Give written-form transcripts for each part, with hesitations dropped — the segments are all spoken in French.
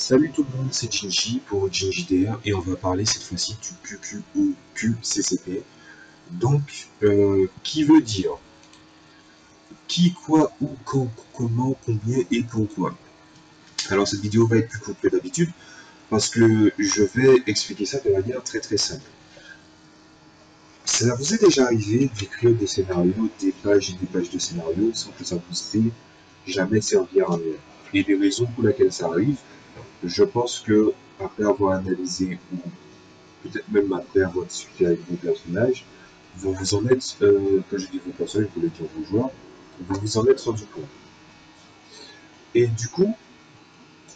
Salut tout le monde, c'est Ginji pour GinjiDR et on va parler cette fois-ci du QQ ou QCCP. Donc, qui veut dire qui, quoi, où, quand, comment, combien et pourquoi. Alors cette vidéo va être plus courte que d'habitude parce que je vais expliquer ça de manière très très simple. Ça vous est déjà arrivé d'écrire des scénarios, des pages et des pages de scénarios sans que ça vous ait jamais servi à rien. Et les raisons pour lesquelles ça arrive, je pense que après avoir analysé ou peut-être même après avoir discuté avec vos personnages, vous vous en êtes, quand je dis vos personnages, je voulais dire vos joueurs, vous vous en êtes rendu compte. Et du coup,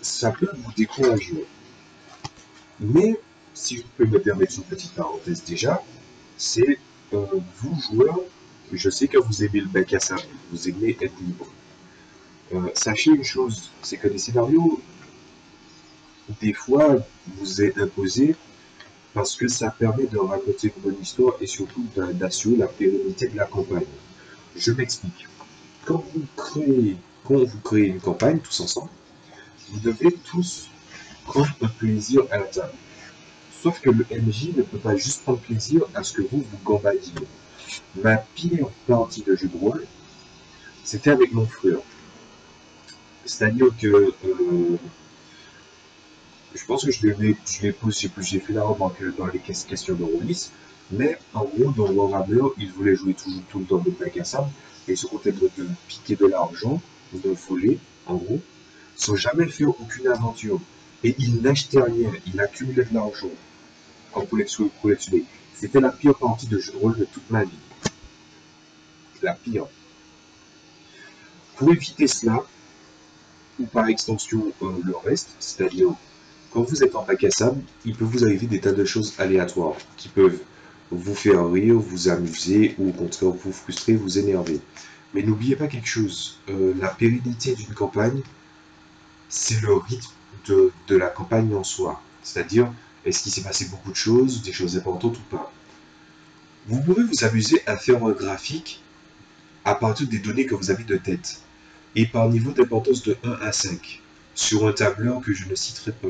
ça peut vous décourager. Mais, si je peux me permettre une petite parenthèse déjà, c'est vous joueurs, je sais que vous aimez le bac à sable, vous aimez être libre. Sachez une chose, c'est que les scénarios, des fois, vous est imposé parce que ça permet de raconter une bonne histoire et surtout d'assurer la pérennité de la campagne. Je m'explique. Quand vous créez une campagne tous ensemble, vous devez tous prendre un plaisir à la table. Sauf que le MJ ne peut pas juste prendre plaisir à ce que vous gambadiez. Ma pire partie de jeu de rôle, c'était avec mon frère. C'est-à-dire que je pense que j'ai fait la remarque dans les questions de Rollis, mais en gros, dans Warhammer, il voulait jouer toujours tout le temps de bac à sable, et se contenter de piquer de l'argent, ou de voler, en gros, sans jamais faire aucune aventure. Et il n'achetait rien, il accumulait de l'argent en collectionner. C'était la pire partie de jeu de rôle de toute ma vie. La pire. Pour éviter cela, ou par extension le reste, c'est-à-dire quand vous êtes en bac à sable, il peut vous arriver des tas de choses aléatoires qui peuvent vous faire rire, vous amuser ou au contraire vous frustrer, vous énerver. Mais n'oubliez pas quelque chose, la pérennité d'une campagne, c'est le rythme de la campagne en soi. C'est-à-dire, est-ce qu'il s'est passé beaucoup de choses, des choses importantes ou pas. Vous pouvez vous amuser à faire un graphique à partir des données que vous avez de tête et par niveau d'importance de 1 à 5 sur un tableur que je ne citerai pas.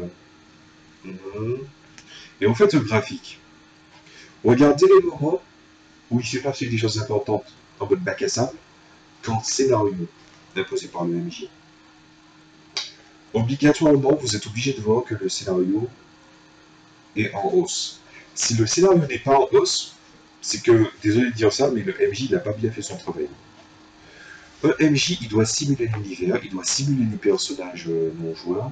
Et on fait un graphique. Regardez les moments où il s'est passé des choses importantes en mode bac à sable quand scénario imposé par le MJ. Obligatoirement, vous êtes obligé de voir que le scénario est en hausse. Si le scénario n'est pas en hausse, c'est que, désolé de dire ça, mais le MJ n'a pas bien fait son travail. Un MJ, il doit simuler l'univers, il doit simuler les personnages non-joueurs,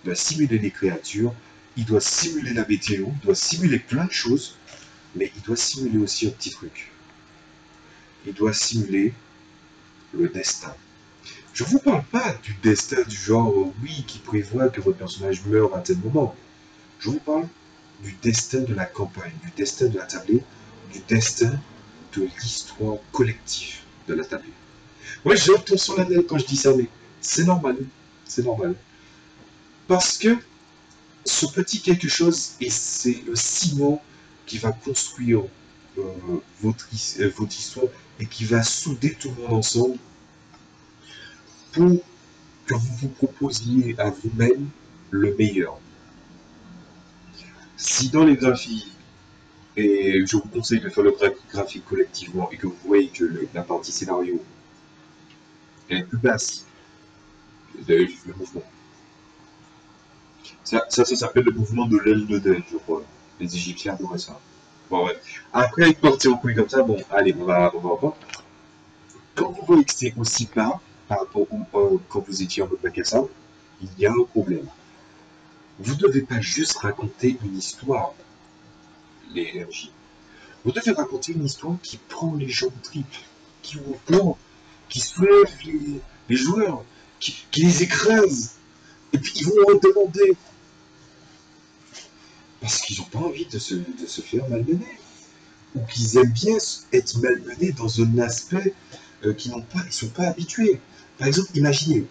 il doit simuler les créatures, il doit simuler la météo, il doit simuler plein de choses, mais il doit simuler aussi un petit truc. Il doit simuler le destin. Je ne vous parle pas du destin du genre, oui, qui prévoit que votre personnage meurt à tel moment. Je vous parle du destin de la campagne, du destin de la tablée, du destin de l'histoire collective de la tablée. Ouais, j'ai un ton solennel quand je dis ça, mais c'est normal. C'est normal. Parce que ce petit quelque chose, et c'est le ciment qui va construire votre histoire et qui va souder tout le monde ensemble pour que vous vous proposiez à vous-même le meilleur. Si dans les graphiques, et je vous conseille de faire le graphique collectivement, et que vous voyez que la partie scénario est plus basse, vous avez juste le mouvement. Ça s'appelle le mouvement de l'aile de deuil, je crois. Les Égyptiens adoraient ça. Bon, ouais. Après, avec partir au couilles comme ça, bon, allez, on va reprendre. Quand vous voyez que c'est aussi bas, par rapport quand vous étiez en mode bac à sable, il y a un problème. Vous ne devez pas juste raconter une histoire, les MJ. Vous devez raconter une histoire qui prend les gens au trip, qui vous prend, qui soulève les joueurs, qui les écrase. Et puis ils vont leur demander. Parce qu'ils n'ont pas envie de se faire malmener. Ou qu'ils aiment bien être malmenés dans un aspect qu'ils ne sont pas habitués. Par exemple, imaginez,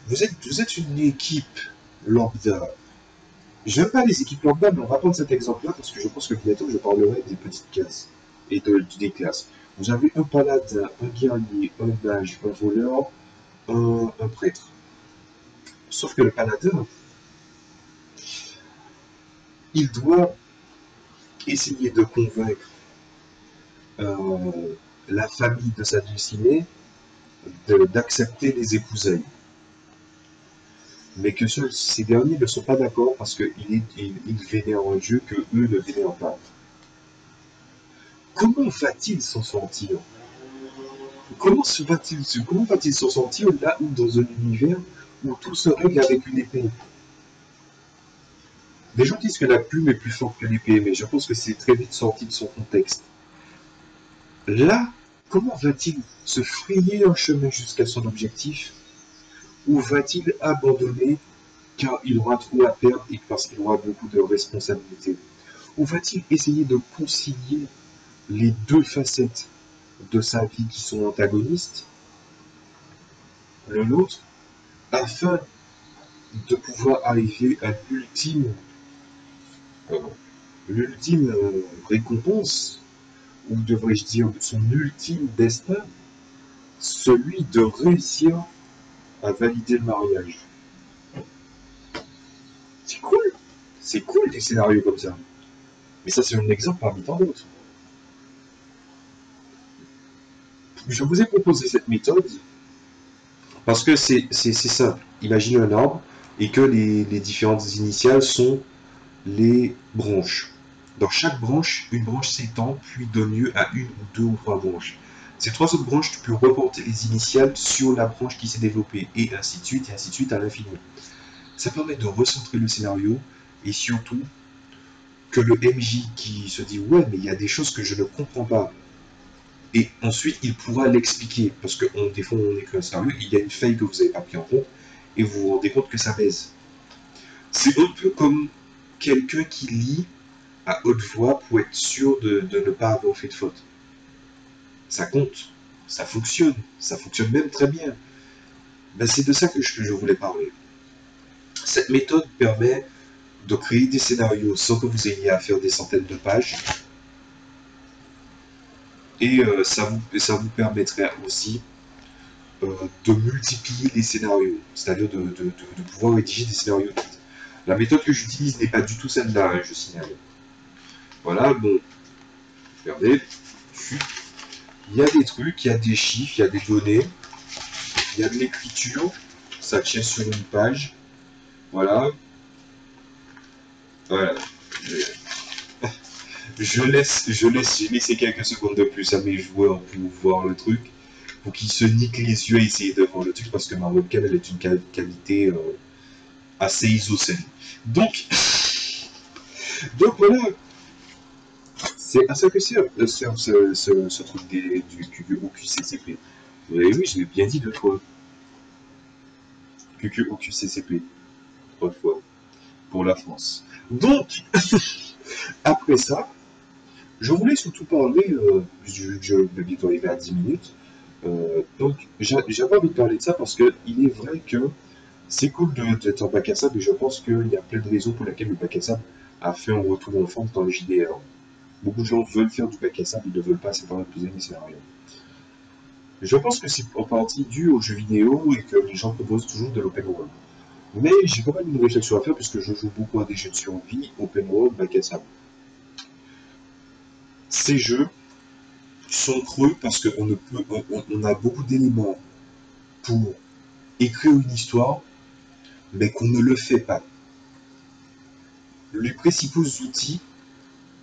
vous êtes une équipe lambda. Je n'aime pas les équipes lambda, mais on va prendre cet exemple-là parce que je pense que bientôt je parlerai des petites classes et des classes. Vous avez un paladin, un guerrier, un mage, un voleur, un prêtre. Sauf que le paladin, il doit essayer de convaincre la famille de sa dulcinée d'accepter les épousailles. Mais que ces derniers ne sont pas d'accord parce qu'ils vénèrent un dieu que eux ne vénèrent pas. Comment va-t-il s'en sortir? Comment va-t-il s'en sortir là où dans un univers où tout se règle avec une épée? Les gens disent que la plume est plus forte que l'épée, mais je pense que c'est très vite sorti de son contexte. Là, comment va-t-il se frayer un chemin jusqu'à son objectif? Ou va-t-il abandonner car il aura trop à perdre et parce qu'il aura beaucoup de responsabilités? Ou va-t-il essayer de concilier les deux facettes de sa vie qui sont antagonistes, l'un l'autre, afin de pouvoir arriver à l'ultime récompense, ou devrais-je dire son ultime destin, celui de réussir à valider le mariage. C'est cool, c'est cool des scénarios comme ça. Mais ça, c'est un exemple parmi tant d'autres. Je vous ai proposé cette méthode parce que c'est simple. Imagine un arbre et que les différentes initiales sont les branches. Dans chaque branche, une branche s'étend puis donne lieu à une ou deux ou trois branches. Ces trois autres branches, tu peux reporter les initiales sur la branche qui s'est développée et ainsi de suite à l'infini. Ça permet de recentrer le scénario et surtout que le MJ qui se dit ouais mais il y a des choses que je ne comprends pas et ensuite il pourra l'expliquer parce que des fois on écrit un scénario, il y a une faille que vous n'avez pas pris en compte et vous vous rendez compte que ça baise. C'est un peu comme quelqu'un qui lit à haute voix pour être sûr de ne pas avoir fait de faute. Ça compte, ça fonctionne même très bien. Ben, c'est de ça que je voulais parler. Cette méthode permet de créer des scénarios sans que vous ayez à faire des centaines de pages. Et ça vous permettrait aussi de multiplier les scénarios, c'est-à-dire de pouvoir rédiger des scénarios vite. La méthode que j'utilise n'est pas du tout celle-là, hein, je signale. Voilà, bon, regardez, il y a des trucs, il y a des chiffres, il y a des données, il y a de l'écriture, ça tient sur une page, voilà. Voilà. J'ai laissé quelques secondes de plus à mes joueurs pour voir le truc, pour qu'ils se niquent les yeux et essayer de voir le truc, parce que ma webcam, elle est une qualité assez isocèle. Donc voilà, c'est à ça que sert ce truc du QQOQCCP. Et oui, je l'ai bien dit deux fois. QQOQCCP, trois fois, pour la France. Donc, après ça, je voulais surtout parler, je vais bientôt arriver à 10 minutes, donc j'avais envie de parler de ça parce que il est vrai que c'est cool d'être en bac à sable, mais je pense qu'il y a plein de raisons pour lesquelles le bac à sable a fait un retour en force dans le JDR. Beaucoup de gens veulent faire du bac à sable, ils ne veulent pas séparer plus des scénarios. Je pense que c'est en partie dû aux jeux vidéo et que les gens proposent toujours de l'open world. Mais j'ai pas mal une réflexion à faire puisque je joue beaucoup à des jeux de survie, open world, bac à sable. Ces jeux sont creux parce qu'on ne peut, on a beaucoup d'éléments pour écrire une histoire, mais qu'on ne le fait pas. Les principaux outils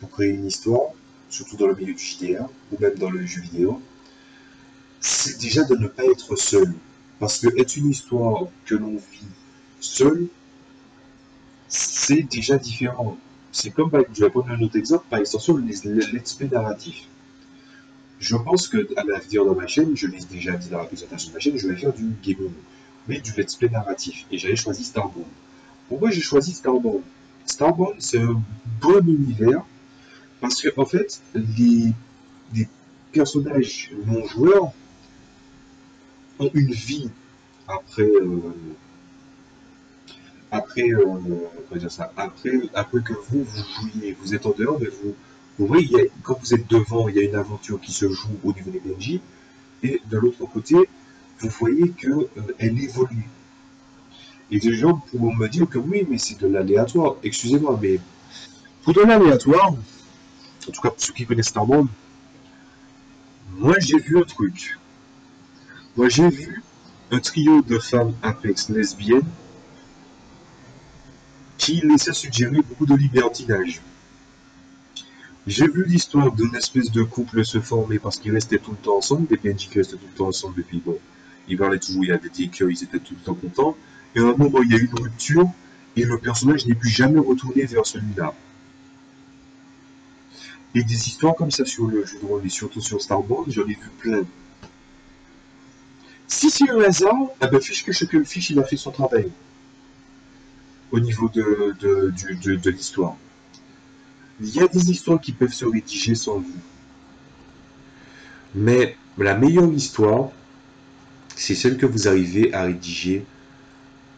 pour créer une histoire, surtout dans le milieu du JDR ou même dans le jeu vidéo, c'est déjà de ne pas être seul. Parce que être une histoire que l'on vit seul, c'est déjà différent. C'est comme, je vais prendre un autre exemple, par extension, le let's play narratif. Je pense que à l'avenir dans ma chaîne, je l'ai déjà dit dans la présentation de ma chaîne, je vais faire du gaming, mais du let's play narratif. Et j'avais choisi Starbound. Pourquoi j'ai choisi Starbound? Starbound, c'est un bon univers, parce que en fait, les personnages non-joueurs ont une vie après, après que vous jouiez, vous êtes en dehors, mais vous voyez, quand vous êtes devant, il y a une aventure qui se joue au niveau des PNJ, et de l'autre côté, vous voyez qu'elle évolue. Et des gens pourront me dire que oui, mais c'est de l'aléatoire. Excusez-moi, mais Pour donner aléatoire, en tout cas pour ceux qui connaissent Starbound, moi j'ai vu un truc. Moi j'ai vu un trio de femmes apex lesbiennes qui laissait suggérer beaucoup de libertinage. J'ai vu l'histoire d'une espèce de couple se former parce qu'ils restaient tout le temps ensemble, des PNJ qui restaient tout le temps ensemble, et puis bon, ils parlaient toujours, il y avait des cœurs, ils étaient tout le temps contents, et à un moment il y a eu une rupture, et le personnage n'est plus jamais retourné vers celui-là. Et des histoires comme ça sur le jeu de rôle, et surtout sur Starbound, j'en ai vu plein. Si c'est un hasard, eh ben fiche que chacun fiche, il a fait son travail au niveau de l'histoire. Il y a des histoires qui peuvent se rédiger sans vous. Mais la meilleure histoire, c'est celle que vous arrivez à rédiger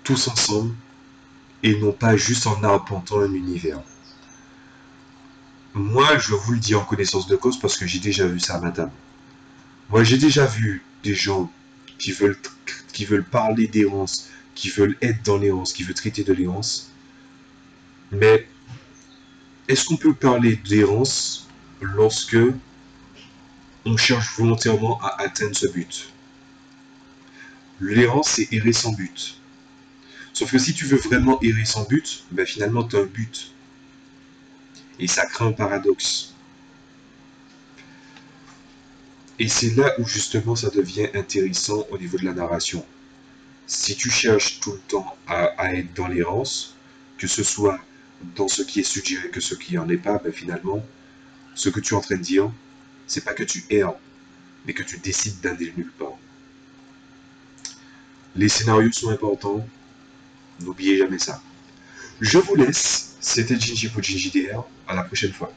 tous ensemble et non pas juste en arpentant un univers. Moi, je vous le dis en connaissance de cause parce que j'ai déjà vu ça, madame. Moi, j'ai déjà vu des gens qui veulent parler d'errance, qui veulent être dans l'errance, qui veulent traiter de l'errance. Mais est-ce qu'on peut parler d'errance lorsque on cherche volontairement à atteindre ce but? L'errance, c'est errer sans but. Sauf que si tu veux vraiment errer sans but, ben finalement, tu as un but. Et ça crée un paradoxe. Et c'est là où justement ça devient intéressant au niveau de la narration. Si tu cherches tout le temps à être dans l'errance, que ce soit dans ce qui est suggéré que ce qui n'en est pas, ben finalement, ce que tu es en train de dire, c'est pas que tu erres, mais que tu décides d'aller nulle part. Les scénarios sont importants, n'oubliez jamais ça. Je vous laisse, c'était Jinji pour JJDR, à la prochaine fois.